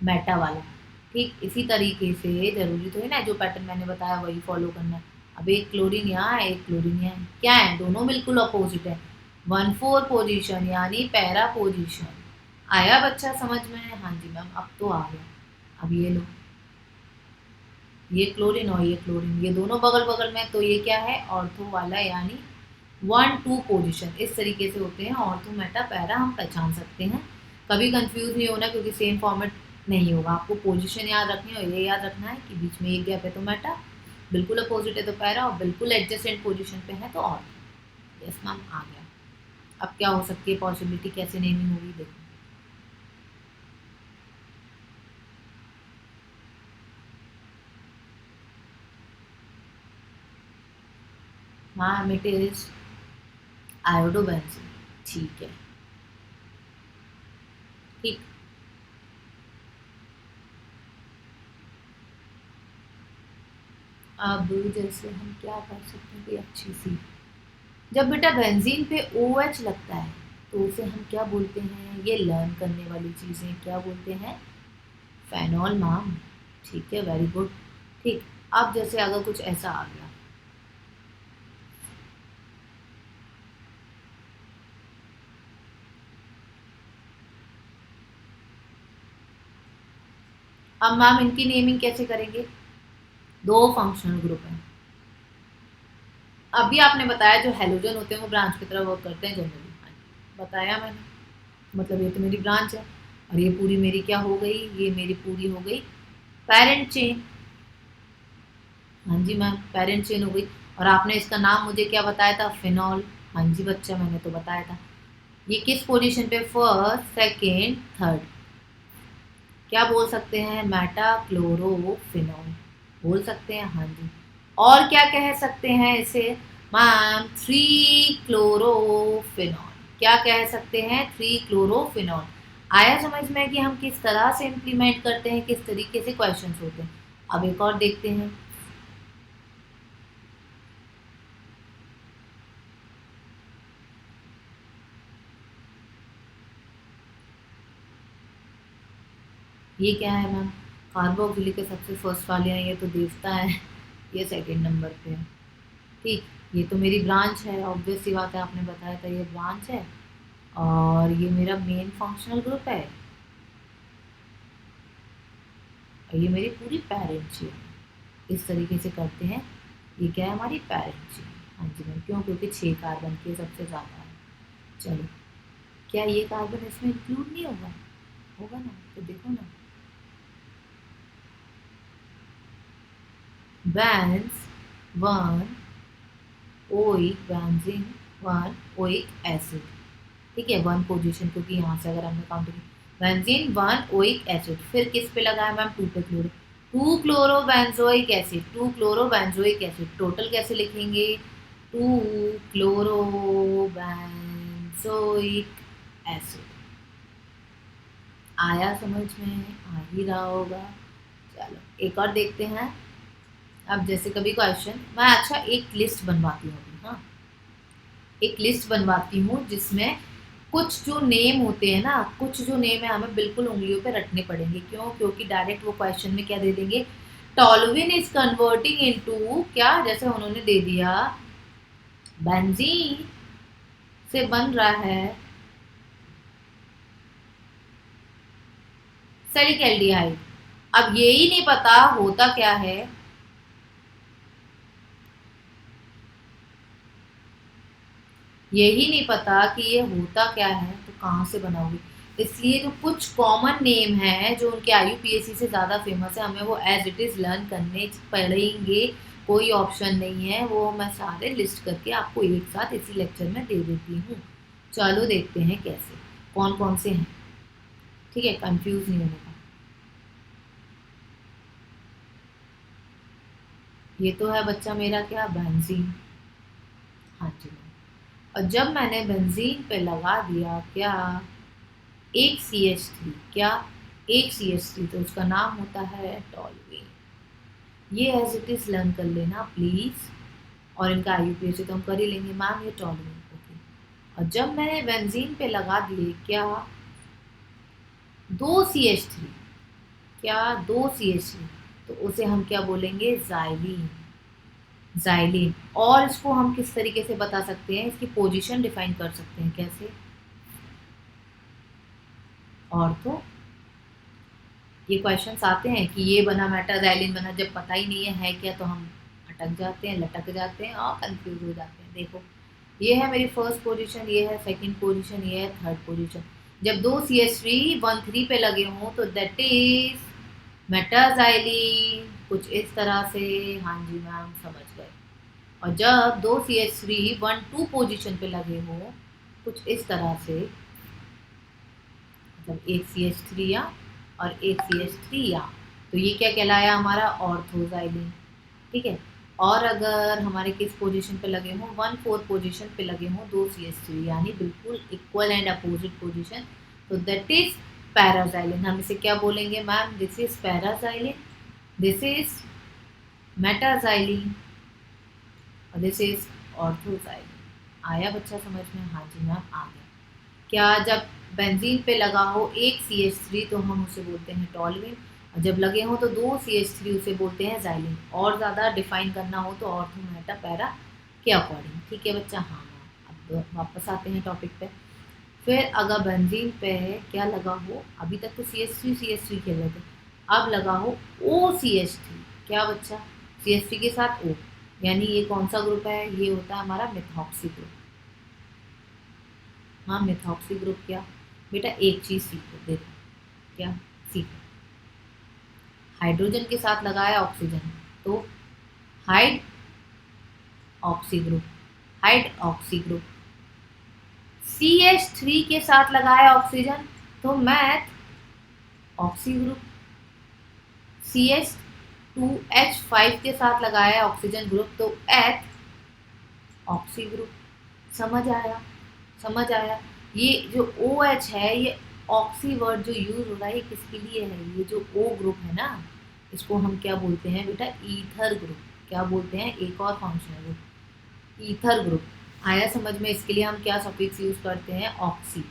मेटा वाला। ठीक इसी तरीके से जरूरी तो है ना जो पैटर्न मैंने बताया वही फॉलो करना है। अब एक क्लोरीन यहाँ है, एक क्लोरीन यहाँ है, क्या है, दोनों बिल्कुल अपोजिट है। 1-4 पोजीशन यानी पैरा पोजीशन। आया बच्चा समझ में? हाँ जी मैम, अब तो आ गया। अब ये लो, ये क्लोरीन और ये क्लोरीन, ये दोनों बगल बगल में, तो ये क्या है, ऑर्थो वाला, यानी 1-2 पोजीशन इस तरीके से होते हैं ऑर्थो मेटा पैरा, हम पहचान सकते हैं। कभी कंफ्यूज नहीं होना, क्योंकि सेम फॉर्मेट नहीं होगा। आपको पोजीशन याद रखनी है और ये याद रखना है कि बीच में एक गैप है तो मेटा, बिल्कुल अपोजिट है तो पैरा, और बिल्कुल एडजेसेंट पोजीशन पे है तो ऑर्थो। यस मैम, आ गया। अब क्या हो सकती है पॉसिबिलिटी, कैसे नेमिंग होगी देखो। Ma'am it is iodobenzene. ठीक है, ठीक। अब जैसे हम क्या कर सकते हैं, कोई अच्छी सी, जब बेटा बेंजीन पे OH लगता है तो उसे हम क्या बोलते हैं? ये लर्न करने वाली चीज़ें क्या बोलते हैं? Phenol ma'am. ठीक है, वेरी गुड। ठीक, अब जैसे अगर कुछ ऐसा आ गया, अब मैम इनकी नेमिंग कैसे करेंगे? दो फंक्शनल ग्रुप हैं। अभी आपने बताया जो हेलोजन होते हैं वो ब्रांच की तरह वर्क करते हैं जनरली, बताया मैंने। मतलब ये तो मेरी ब्रांच है और ये पूरी मेरी क्या हो गई, ये मेरी पूरी हो गई पेरेंट चेन। हाँ जी मैम, पेरेंट चेन हो गई। और आपने इसका नाम मुझे क्या बताया था? फिनॉल। हाँ जी बच्चा, मैंने तो बताया था। ये किस पोजीशन पे? First, second, third. क्या बोल सकते हैं? मेटा क्लोरोफिनॉल बोल सकते हैं। हाँ जी। और क्या कह सकते हैं इसे? Ma'am three chlorophenol. क्या कह सकते हैं? Three chlorophenol. आया समझ में कि हम किस तरह से इम्प्लीमेंट करते हैं, किस तरीके से क्वेश्चंस होते हैं। अब एक और देखते हैं। ये क्या है मैम? कार्बोक्सिलिक के सबसे फर्स्ट वाले हैं, ये तो देवता है। ये सेकंड नंबर पे है। ठीक, ये तो मेरी ब्रांच है, ऑब्वियस सी बात है, आपने बताया था ये ब्रांच है। और ये मेरा मेन फंक्शनल ग्रुप है और ये मेरी पूरी पेरेंट चेन। इस तरीके से करते हैं। ये क्या है? हमारी पेरेंट चेन। हाँ जी मैम, क्यों? क्योंकि 6 कार्बन की सबसे ज़्यादा है। चलो, क्या ये कार्बन इसमें इंक्लूड नहीं होगा? होगा ना, तो देखो ना। Benz one oic benzene one oic acid. ठीक है, वन पोजीशन, क्योंकि यहाँ से अगर हमने काउंट की बेंजीन वन ओइक एसिड, फिर किस पे लगाया मैम? टू पे chloro, two chloro benzoic acid, two chloro benzoic acid. Total कैसे लिखेंगे? Two chloro benzoic acid. आया समझ में? आ ही रहा होगा। चलो एक और देखते हैं। अब जैसे कभी क्वेश्चन, मैं अच्छा एक लिस्ट बनवाती हूँ अभी, हाँ एक लिस्ट बनवाती हूँ जिसमें कुछ जो नेम होते हैं ना, कुछ जो नेम है हमें बिल्कुल उंगलियों पे रटने पड़ेंगे। क्यों? क्योंकि डायरेक्ट वो क्वेश्चन में क्या दे देंगे? टॉलुइन इज कन्वर्टिंग इनटू क्या, जैसे उन्होंने दे दिया बेंजीन से बन रहा है सेरिक एल्डिहाइड। अब यही नहीं पता होता क्या है, यही नहीं पता कि ये होता क्या है, तो कहाँ से बनाओगे? इसलिए जो कुछ कॉमन नेम है जो उनके आईयूपीएससी से ज़्यादा फेमस है, हमें वो एज इट इज़ लर्न करने पड़ेंगे। कोई ऑप्शन नहीं है, वो मैं सारे लिस्ट करके आपको एक साथ इसी लेक्चर में दे देती हूँ। चलो देखते हैं कैसे, कौन कौन से हैं। ठीक है, कंफ्यूज नहीं होने का। ये तो है बच्चा मेरा क्या? बेंजीन। हाँ जी मैम। और जब मैंने बेंजीन पे लगा दिया क्या? एक सी एच थ्री। क्या? एक सी एच थ्री, तो उसका नाम होता है टॉलुइन। ये एज इट इज लर्न कर लेना प्लीज। और इनका आईयूपीएच तो हम कर ही लेंगे मैम, ये टॉलुइन। ओके। और जब मैंने बेंजीन पे लगा दिए क्या? दो सी एच थ्री। क्या? दो सी एच थ्री, तो उसे हम क्या बोलेंगे? जाइलीन। जाइलीन। और इसको हम किस तरीके से बता सकते हैं? इसकी पोजीशन डिफाइन कर सकते हैं। कैसे? और तो ये क्वेश्चंस आते हैं कि ये बना मेटाजाइलिन बना, जब पता ही नहीं है क्या, तो हम अटक जाते हैं, लटक जाते हैं और कंफ्यूज हो जाते हैं। देखो, ये है मेरी फर्स्ट पोजीशन, ये है सेकंड पोजीशन, ये है थर्ड पोजीशन। जब दो C H three one three पे लगे हों तो दैट इज मेटाजाइलिन, कुछ इस तरह से। हाँ जी मैम, समझ गए। और जब दो C H three one two position पे लगे हों कुछ इस तरह से, मतलब एक सी एच थ्री या और एक सी एच थ्री या, तो ये क्या कहलाया? हमारा ऑर्थोजाइलिन। ठीक है। और अगर हमारे किस पोजीशन पे लगे हों? वन फोर्थ पोजीशन पे लगे हों दो सी एच थ्री, यानी बिल्कुल इक्वल एंड अपोजिट पोजीशन, तो दैट इज पैराजाइलिन। हम इसे क्या बोलेंगे ma'am? This is paraxylene, this is metaxylene और दिस इज ऑर्थोजाइलिन। आया बच्चा समझ में? हाँ जी मैम, आ गया। क्या? जब बेंजीन पे लगा हो एक सी एच थ्री तो हम उसे बोलते हैं टॉलुइन, और जब लगे हो तो दो सी एच थ्री उसे बोलते हैं जाइलिन। और ज़्यादा डिफाइन करना हो तो ऑर्थो मेटा पैरा के अकॉर्डिंग। ठीक है बच्चा? हाँ मैम। अब वापस आते हैं टॉपिक पे। फिर अगर बेंजीन पे क्या लगा हो, अभी तक तो सी एच थ्री खेल रहे थे, अब लगाओ OCH3। क्या बच्चा? CH3 के साथ O, यानी ये कौन सा ग्रुप है? ये होता है हमारा मेथॉक्सी ग्रुप। हाँ, मेथॉक्सी ग्रुप। क्या बेटा? एक चीज सीखो, देखो क्या सीखो। हाइड्रोजन के साथ लगाया ऑक्सीजन तो hide oxy group, hide oxy group. CH3 के साथ लगाया ऑक्सीजन तो मैथ ऑक्सी ग्रुप। CH2H5 के साथ लगाया ऑक्सीजन ग्रुप तो एथ ऑक्सी ग्रुप। समझ आया? समझ आया? ये जो OH है, ये ऑक्सी वर्ड जो यूज हो रहा है, ये किसके लिए है? ये जो O ग्रुप है ना, इसको हम क्या बोलते हैं बेटा? Ether group. क्या बोलते हैं? एक और फंक्शनल ग्रुप, ईथर ग्रुप। आया समझ में? इसके लिए हम क्या सफिक्स यूज करते हैं? ऑक्सी।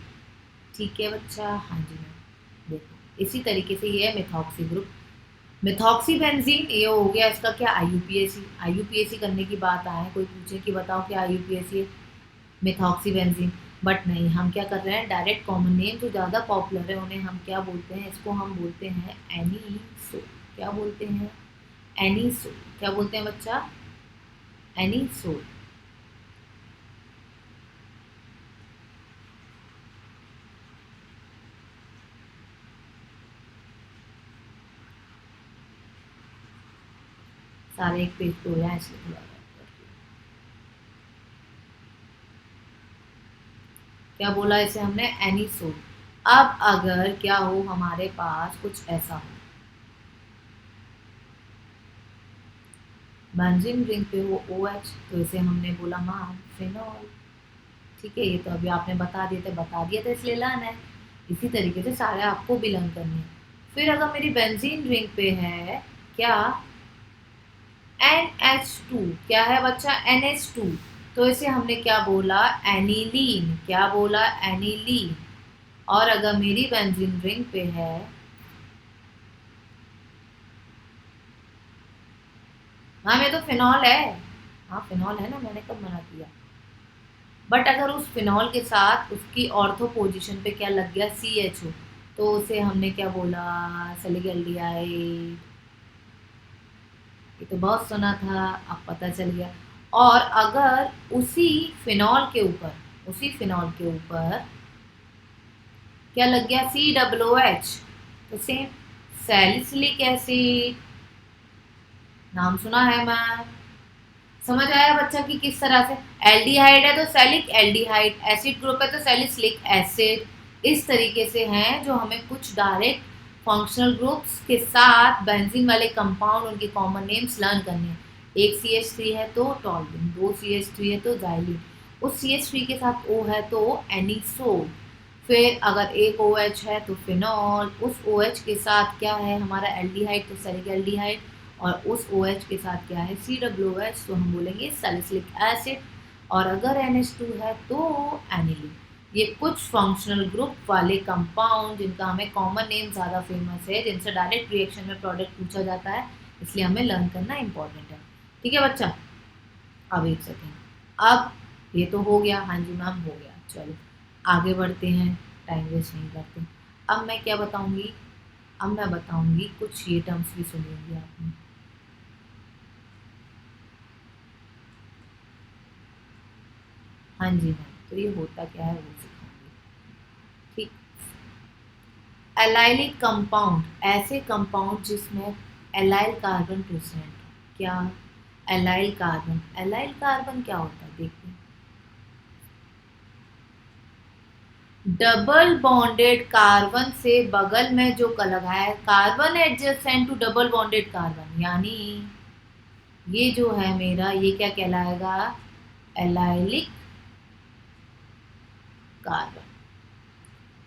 ठीक है बच्चा? हाँ जी मैम। देखो इसी तरीके से ये है मेथॉक्सी ग्रुप। मेथॉक्सी बेंजीन ये हो गया इसका क्या? IUPAC। IUPAC करने की बात आए, कोई पूछे कि बताओ क्या IUPAC है? Methoxy benzene. बट नहीं, हम क्या कर रहे हैं? डायरेक्ट कॉमन नेम जो ज़्यादा पॉपुलर है उन्हें हम क्या बोलते हैं? इसको हम बोलते हैं एनीसो। क्या बोलते हैं? एनीसो। क्या बोलते हैं बच्चा? एनीसो। सारे एक पेज पे हो जाए इसलिए थोड़ा क्या बोला इसे हमने? एनीसोल। अब अगर क्या हो हमारे पास कुछ ऐसा हो, बेंजीन रिंग पे हो OH, तो इसे हमने बोला मैम फिनॉल। ठीक है, ये तो अभी आपने बता दिया था इसलिए लर्न है। इसी तरीके से सारे आपको भी लर्न करनी है। फिर अगर मेरी बेंजीन रिंग पे है क्या? NH2। क्या है बच्चा? NH2। तो इसे हमने क्या बोला? एनिलीन। क्या बोला? एनिलीन। और अगर मेरी बेंजीन रिंग पे है, हाँ ये तो फिनॉल है। हाँ फिनॉल है ना, मैंने कब मना किया? बट अगर उस फिनॉल के साथ उसकी ऑर्थो पोजीशन पे क्या लग गया? CHO, तो उसे हमने क्या बोला? सैलिगेल्डिहाइड। ये तो बहुत सुना था, अब पता चल गया। और अगर उसी फिनॉल के ऊपर क्या लग गया? COOH, तो सेम सैलिसिलिक एसिड। नाम सुना है मैं। समझ आया बच्चा कि किस तरह से? एल्डिहाइड है तो सैलिक एल्डिहाइड, एसिड ग्रुप है तो सैलिसिलिक एसिड। इस तरीके से हैं जो हमें कुछ डायरेक्ट फंक्शनल ग्रुप्स के साथ बेंजीन वाले कंपाउंड, उनके कॉमन नेम्स लर्न करने हैं। एक CH3 है तो टॉल्यून, दो CH3 है तो जाइलिन, उस CH3 के साथ O है तो एनिसोल। फिर अगर एक OH है तो फिनॉल, उस OH के साथ क्या है हमारा? एल्डिहाइड तो सैलिक एल्डिहाइड, और उस OH के साथ क्या है? COOH, तो हम बोलेंगे सैलिसिलिक एसिड। और अगर NH2 है तो एनिलीन। ये कुछ फंक्शनल ग्रुप वाले कंपाउंड जिनका हमें कॉमन नेम ज़्यादा फेमस है, जिनसे डायरेक्ट रिएक्शन में प्रोडक्ट पूछा जाता है, इसलिए हमें लर्न करना इंपॉर्टेंट है। ठीक है बच्चा? अब एक सेकेंड, अब ये तो हो गया। हाँ जी मैम हो गया। चलो आगे बढ़ते हैं, टाइम वेस्ट नहीं करते। अब मैं क्या बताऊंगी? अब मैं बताऊंगी कुछ ये टर्म्स भी सुनेंगे आपने। हाँ जी मैम, तो ये होता क्या है वो सिखाऊंगी। ठीक। एलाइलिक कंपाउंड, ऐसे कंपाउंड जिसमें एलाइल कार्बन प्रेजेंट हो। क्या? Allyl carbon. एलाइल कार्बन क्या होता है देखिए? डबल बॉन्डेड कार्बन से बगल में जो लगा है carbon adjacent to double bonded carbon, यानी ये जो है मेरा, ये क्या कहलाएगा? Allylic carbon.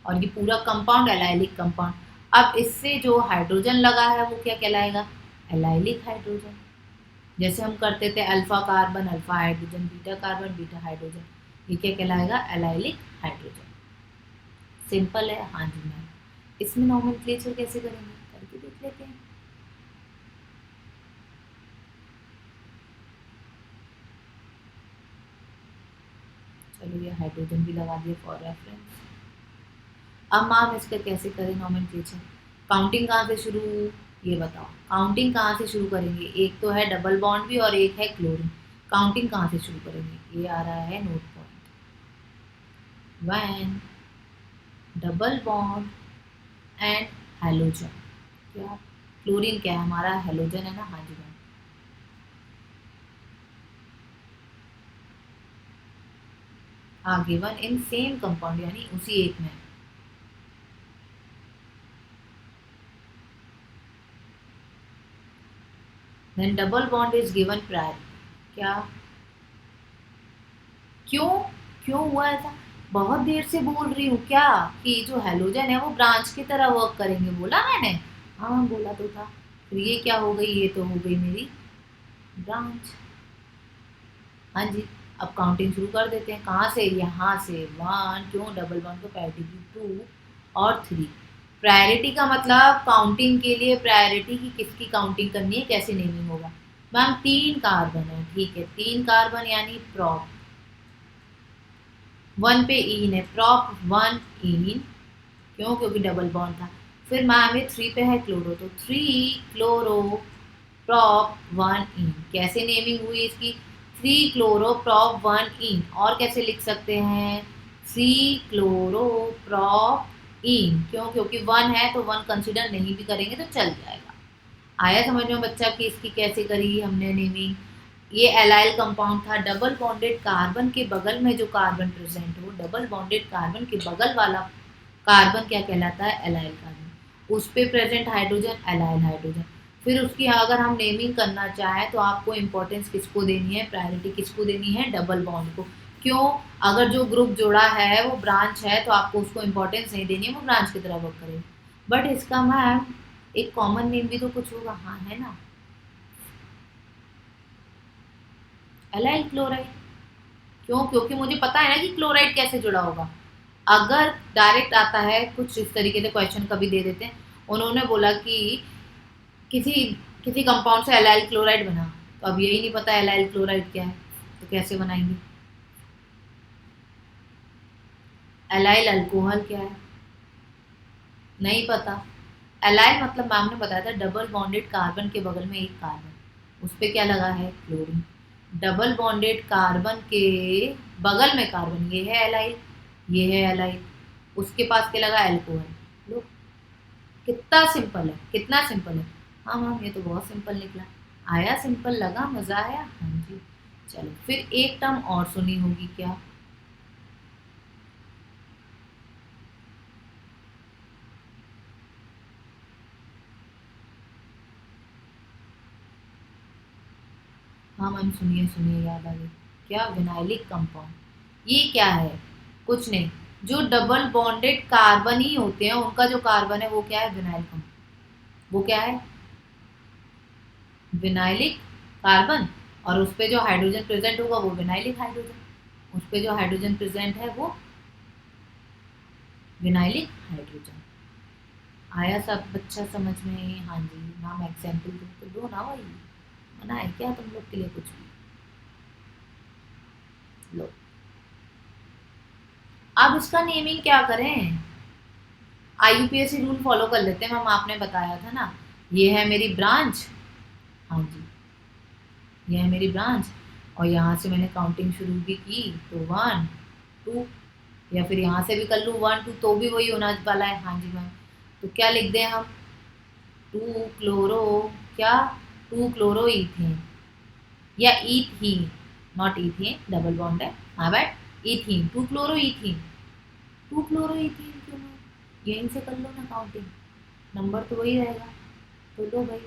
और ये पूरा कंपाउंड एलाइलिक कंपाउंड। अब इससे जो हाइड्रोजन लगा है वो क्या कहलाएगा? Allylic hydrogen. जैसे हम करते थे alpha carbon alpha hydrogen, beta carbon beta hydrogen, ये क्या कहलाएगा? Allylic hydrogen. सिंपल है। हाँ जी मैम। इसमें नॉमेनक्लेचर कैसे करेंगे करके देख लेते हैं। चलो ये हाइड्रोजन भी लगा दिए फॉर रेफरेंस। अब मैम इसका कैसे करें नॉमेनक्लेचर? काउंटिंग कहाँ से शुरू, ये बताओ काउंटिंग कहाँ से शुरू करेंगे। एक तो है डबल बॉन्ड भी और एक है क्लोरीन। काउंटिंग कहाँ से शुरू करेंगे, ये आ रहा है note point. When double bond and halogen, क्या क्लोरीन क्या है हमारा, हेलोजन है ना, हाँ जी मैम। आगे वन इन सेम कंपाउंड यानी उसी एक में। Then double bond is given priority, क्या क्यों, क्यों हुआ ऐसा, बहुत देर से बोल रही हूँ क्या कि जो हेलोजन है वो ब्रांच की तरह वर्क करेंगे, बोला मैंने, हाँ बोला तो था। फिर ये क्या हो गई, ये तो हो गई मेरी ब्रांच। हाँ जी, अब काउंटिंग शुरू कर देते हैं, कहाँ से, यहाँ से। वन, क्यों डबल वन को प्रायोरिटी दी, टू और थ्री। प्रायोरिटी का मतलब काउंटिंग के लिए प्रायोरिटी की किसकी काउंटिंग करनी है, कैसे नेमिंग होगा। मैम 3 कार्बन है, ठीक है 3 कार्बन यानी प्रॉप 1 पे इन है, प्रॉप 1 इन, क्यों, क्योंकि डबल बॉन्ड था। फिर मैम ये 3 पे है क्लोरो, तो 3 क्लोरो प्रॉप 1 इन, कैसे नेमिंग हुई इसकी, 3 क्लोरो प्रॉप 1 इन, और कैसे लिख सकते हैं 3 क्लोरो प्रॉप इन, क्यों, क्योंकि 1 है तो 1 कंसिडर नहीं भी करेंगे तो चल जाएगा। आया समझ में बच्चा कि इसकी कैसे करी हमने नेमिंग। ये एलाइल कंपाउंड था, डबल बॉन्डेड कार्बन के बगल में जो कार्बन प्रेजेंट हो, डबल बॉन्डेड कार्बन के बगल वाला कार्बन क्या कहलाता है, एलाइल कार्बन। उस पे प्रेजेंट हाइड्रोजन एलाइल हाइड्रोजन। फिर उसकी अगर हम नेमिंग करना चाहें तो आपको इंपॉर्टेंस किसको देनी है, प्रायोरिटी किसको देनी है, डबल बॉन्ड को। क्यों, अगर जो ग्रुप जोड़ा है वो ब्रांच है तो आपको उसको इंपॉर्टेंस नहीं देनी है, वो ब्रांच की तरह वर्क करेगा। बट इसका मैम एक कॉमन नेम भी तो कुछ होगा, हाँ है ना, एलाइल क्लोराइड। क्यों, क्योंकि मुझे पता है ना कि क्लोराइड कैसे जुड़ा होगा। अगर डायरेक्ट आता है कुछ इस तरीके से क्वेश्चन कभी दे देते हैं, उन्होंने बोला कि किसी किसी कंपाउंड से एलाइल क्लोराइड बना, तो अब यही नहीं पता एलाइल क्लोराइड क्या है, तो कैसे बनाएंगे। एलाइल अल्कोहल क्या है, नहीं पता। एलाइल मतलब मैम ने बताया था डबल बॉन्डेड कार्बन के बगल में एक कार्बन, उस पर क्या लगा है, क्लोरीन। डबल बॉन्डेड कार्बन के बगल में कार्बन, ये है एलाइल, ये है एलाइल, उसके पास क्या लगा, एल्कोहल। लो कितना सिंपल है, कितना सिंपल है। हाँ मैम ये तो बहुत सिंपल निकला, आया सिंपल, लगा मजा आया, हाँ जी। चलो फिर एक टर्म और सुनी होगी, क्या, हाँ मैम सुनिए सुनिए, याद आ गई, क्या, विनाइलिक कंपाउंड। ये क्या है, कुछ नहीं, जो डबल बॉन्डेड कार्बन ही होते हैं उनका जो कार्बन है वो क्या है, विनाइल कंपाउंड। वो क्या है, विनाइलिक कार्बन, और उस पे जो हाइड्रोजन प्रेजेंट होगा वो विनाइलिक हाइड्रोजन, उस पे जो हाइड्रोजन प्रेजेंट है वो विनाइलिक हाइड्रोजन। आया सब बच्चा समझ में, हाँ जी। नाम एग्जाम्पल दो तो दो ना, वही मना है क्या तुम लोग के लिए कुछ भी। लो अब इसका नेमिंग क्या करें, आईयूपीएससी रूल फॉलो कर लेते हैं, मैम आपने बताया था ना। ये है मेरी ब्रांच, हाँ जी ये है मेरी ब्रांच, और यहाँ से मैंने काउंटिंग शुरू भी की तो 1 2, या फिर यहाँ से भी कर लूँ 1 2 तो भी वही होना वाला है, हाँ जी मैम। तो क्या लिख दें हम, 2 क्लोरो, क्या, 2 क्लोरो इथेन, या ethene, not ethane double bond है, हाँ bat ethene, 2 chloro ethene, 2 chloro ethene क्यों ना, यहीं से कर लो ना काउंटिंग, नंबर तो वही रहेगा। तो लो भाई,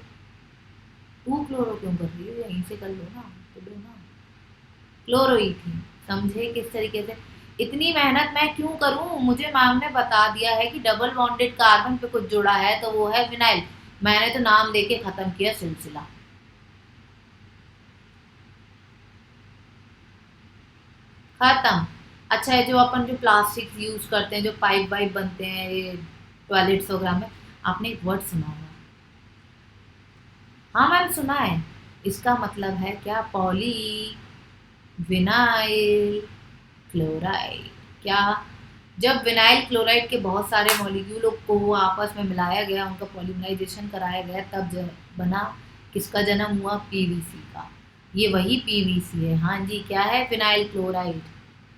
2 क्लोरो क्यों कर रही हो, यहीं से कर लो ना, तो लो ना क्लोरो इथीन। समझे किस तरीके से, इतनी मेहनत मैं क्यों करूं, मुझे मैम ने बता दिया है कि डबल बॉन्डेड कार्बन पे कुछ जुड़ा है तो वो है विनाइल, मैंने तो नाम देके खत्म किया सिलसिला। खत्म। अच्छा है, जो अपन जो प्लास्टिक यूज करते हैं, जो पाइप वाइप बनते हैं ये टॉयलेट्स वगैरह में, आपने एक वर्ड सुना होगा, हाँ मैम सुना है, इसका मतलब है क्या, पॉली विनाइल क्लोराइड, क्या जब विनाइल क्लोराइड के बहुत सारे मॉलिक्यूलों को आपस में मिलाया गया, उनका पॉलीमराइजेशन कराया गया, तब बना किसका जन्म हुआ? पीवीसी का। ये वही पीवीसी है। हाँ जी, क्या है? Vinyl chloride.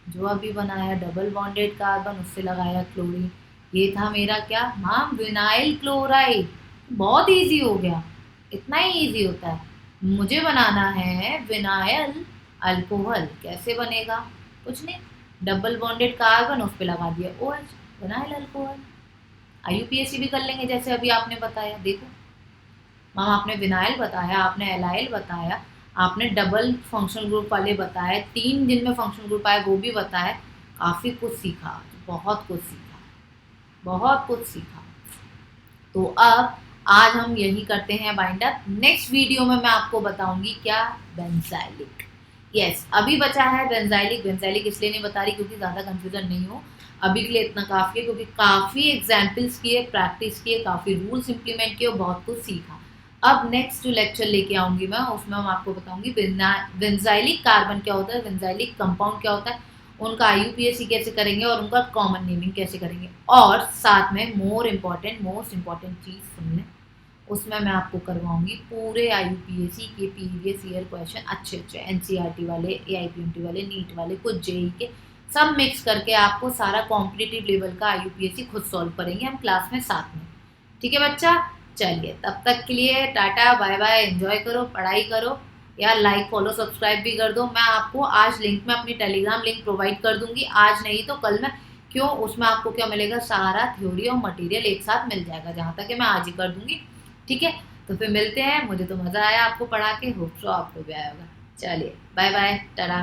जो अभी बनाया डबल बॉन्डेड कार्बन, उससे लगाया क्लोरीन, ये था मेरा क्या? हाँ, विनाइल क्लोराइड। बहुत इजी हो गया, इतना ही इजी होता है। मुझे बनाना है विनाइल अल्कोहल। कैसे बनेगा? कुछ नहीं, डबल बॉन्डेड कार्बन, उस पर लगा दिया OH, विनाइल अल्कोहल। IUPAC भी कर लेंगे जैसे अभी आपने बताया। देखो मैम, आपने विनाइल बताया, आपने एलाइल बताया, आपने डबल फंक्शनल ग्रुप वाले बताए, 3 जिनमें फंक्शनल ग्रुप आए वो भी बताए। काफ़ी कुछ सीखा, बहुत कुछ सीखा, बहुत कुछ सीखा। तो अब आज हम यही करते हैं बाइंड अप। नेक्स्ट वीडियो में मैं आपको बताऊंगी क्या? बेंजाइलिक। यस, अभी बचा है बेंजाइलिक। बेंजाइलिक इसलिए नहीं बता रही क्योंकि ज़्यादा कंफ्यूजन नहीं हो। अभी के लिए इतना काफ़ी है, क्योंकि काफ़ी एग्जाम्पल्स किए, प्रैक्टिस किए, काफ़ी रूल्स इंप्लीमेंट किए और बहुत कुछ सीखा। अब नेक्स्ट जो लेक्चर लेके आऊंगी मैं, उसमें मैं आपको बताऊंगी बेंजाइलिक कार्बन क्या होता है, बेंजाइलिक कंपाउंड क्या होता है, उनका IUPAC कैसे करेंगे और उनका कॉमन नेमिंग कैसे करेंगे। और साथ में मोस्ट इम्पॉर्टेंट चीज़ सुन लें, उसमें मैं आपको करवाऊंगी पूरे IUPAC के प्रीवियस ईयर क्वेश्चन, अच्छे अच्छे NCERT वाले, AIPMT वाले, नीट वाले, कुछ JEE के, सब मिक्स करके आपको सारा कॉम्पिटिटिव लेवल का IUPAC खुद सॉल्व करेंगे हम क्लास में साथ में। ठीक है बच्चा? चलिए, तब तक के लिए टाटा बाय बाय। एंजॉय करो, पढ़ाई करो यार। लाइक फॉलो सब्सक्राइब भी कर दो। मैं आपको आज लिंक में अपनी टेलीग्राम लिंक प्रोवाइड कर दूंगी, आज नहीं तो कल में। क्यों? उसमें आपको क्या मिलेगा? सारा थ्योरी और मटेरियल एक साथ मिल जाएगा, जहाँ तक कि मैं आज ही कर दूंगी। ठीक है, तो फिर मिलते हैं। मुझे तो मज़ा आया आपको पढ़ा के, होप सो आपको भी आया होगा। चलिए, बाय बाय, टाटा।